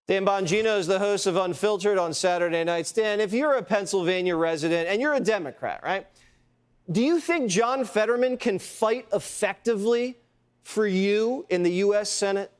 Dan Bongino is the host of Unfiltered on Saturday nights. Dan, if you're a Pennsylvania resident and you're a Democrat, right, do you think John Fetterman can fight effectively for you in the U.S. Senate?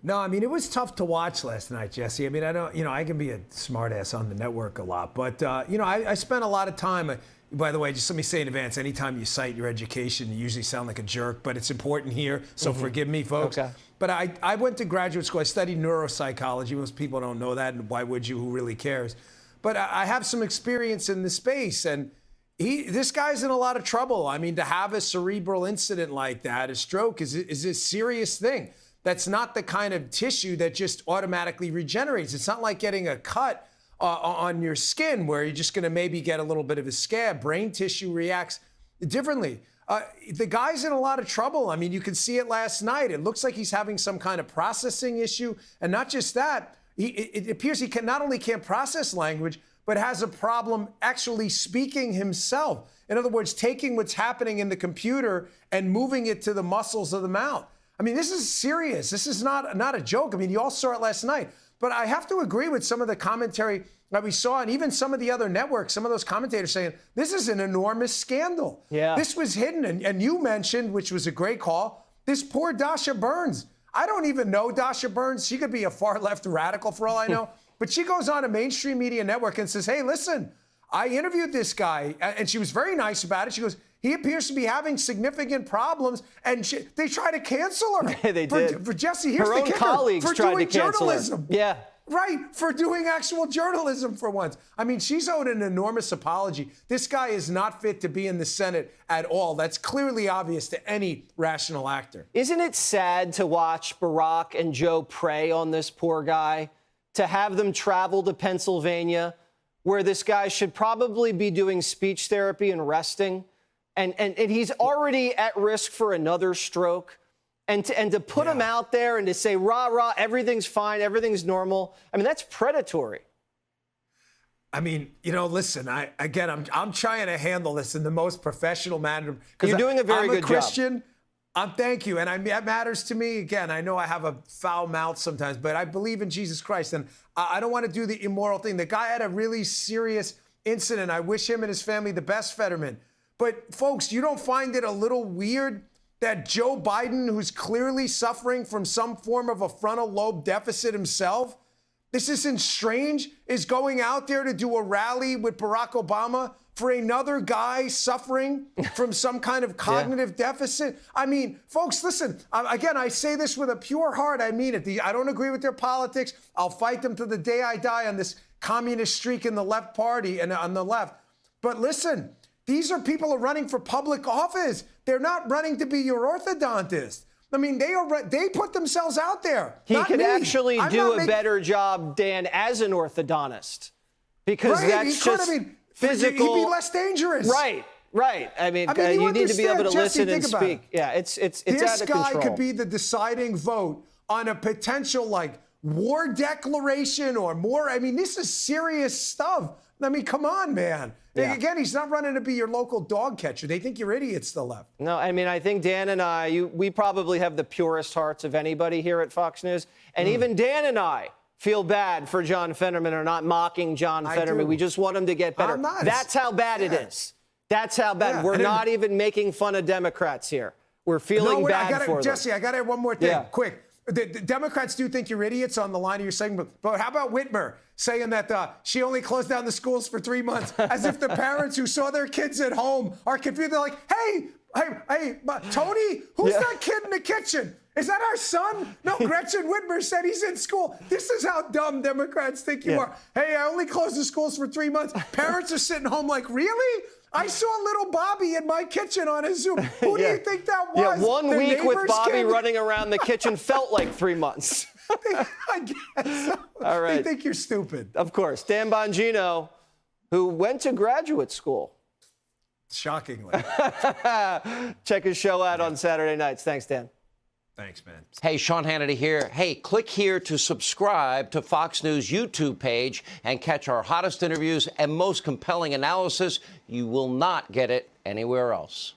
No, I mean, it was tough to watch last night, Jesse. I mean, I can be a smartass on the network a lot, but, I spent a lot of time. By the way, just let me say in advance, anytime you cite your education, you usually sound like a jerk, but it's important here, so forgive me, folks. Okay. But I went to graduate school. I studied neuropsychology. Most people don't know that, and why would you? Who really cares? But I have some experience in the space, and this guy's in a lot of trouble. I mean, to have a cerebral incident like that, a stroke, is a serious thing. That's not the kind of tissue that just automatically regenerates. It's not like getting a cut on your skin where you're just going to maybe get a little bit of a scab. Brain tissue reacts differently. The guy's in a lot of trouble. I mean, you can see it last night. It looks like he's having some kind of processing issue. And not just that, it appears he not only can't process language, but has a problem actually speaking himself. In other words, taking what's happening in the computer and moving it to the muscles of the mouth. I mean, this is serious. This is not a joke. I mean, you all saw it last night. But I have to agree with some of the commentary that we saw, and even some of the other networks, some of those commentators saying, this is an enormous scandal. Yeah. This was hidden. And you mentioned, which was a great call, this poor Dasha Burns. I don't even know Dasha Burns. She could be a far-left radical for all I know. But she goes on a mainstream media network and says, hey, listen, I interviewed this guy, and she was very nice about it. She goes, he appears to be having significant problems, and they try to cancel her. They did. For Jesse, here's her the own kicker. colleagues for tried doing to cancel journalism. Her. Yeah. Right, for doing actual journalism for once. I mean, she's owed an enormous apology. This guy is not fit to be in the Senate at all. That's clearly obvious to any rational actor. Isn't it sad to watch Barack and Joe prey on this poor guy, to have them travel to Pennsylvania, where this guy should probably be doing speech therapy and resting, and he's already at risk for another stroke? And to put him out there and to say, rah, rah, everything's fine, everything's normal. I mean, that's predatory. I mean, listen, I'm trying to handle this in the most professional manner. You're doing a very good job. I'm a Christian. Thank you. And that matters to me. Again, I know I have a foul mouth sometimes, but I believe in Jesus Christ. And I don't want to do the immoral thing. The guy had a really serious incident. I wish him and his family the best, Fetterman. But folks, you don't find it a little weird that Joe Biden, who's clearly suffering from some form of a frontal lobe deficit himself, this isn't strange, is going out there to do a rally with Barack Obama for another guy suffering from some kind of cognitive deficit? I mean, folks, listen, again, I say this with a pure heart. I mean it. I don't agree with their politics. I'll fight them to the day I die on this communist streak in the left party and on the left. But listen, these are people who are running for public office. They're not running to be your orthodontist. I mean, they put themselves out there. He could actually do a better job, Dan, as an orthodontist, because that's just physical. He'd be less dangerous. Right. I mean you need to be able to listen and speak. Yeah, it's out of control. This guy could be the deciding vote on a potential war declaration or more. I mean, this is serious stuff. I mean, come on, man. Yeah. Again, he's not running to be your local dog catcher. They think you're idiots, the left. No, I mean, I think Dan and we probably have the purest hearts of anybody here at Fox News. And even Dan and I feel bad for John Fetterman or not mocking John Fetterman. We just want him to get better. That's how bad it is. That's how bad. Yeah. We're not even making fun of Democrats here. We're feeling bad for them. Jesse, I got to add one more thing, quick. The Democrats do think you're idiots on the line of your segment, but how about Whitmer saying that she only closed down the schools for 3 months, as if the parents who saw their kids at home are confused. They're like, hey, Tony, who's that kid in the kitchen? Is that our son? No, Gretchen Whitmer said he's in school. This is how dumb Democrats think you are. Hey, I only closed the schools for 3 months. Parents are sitting home like, really? I saw little Bobby in my kitchen on a Zoom. Who do you think that was? Yeah, 1 week with Bobby running around the kitchen felt like 3 months. I guess so. All right. They think you're stupid. Of course. Dan Bongino, who went to graduate school. Shockingly. Check his show out on Saturday nights. Thanks, Dan. Thanks, man. Hey, Sean Hannity here. Hey, click here to subscribe to Fox News YouTube page and catch our hottest interviews and most compelling analysis. You will not get it anywhere else.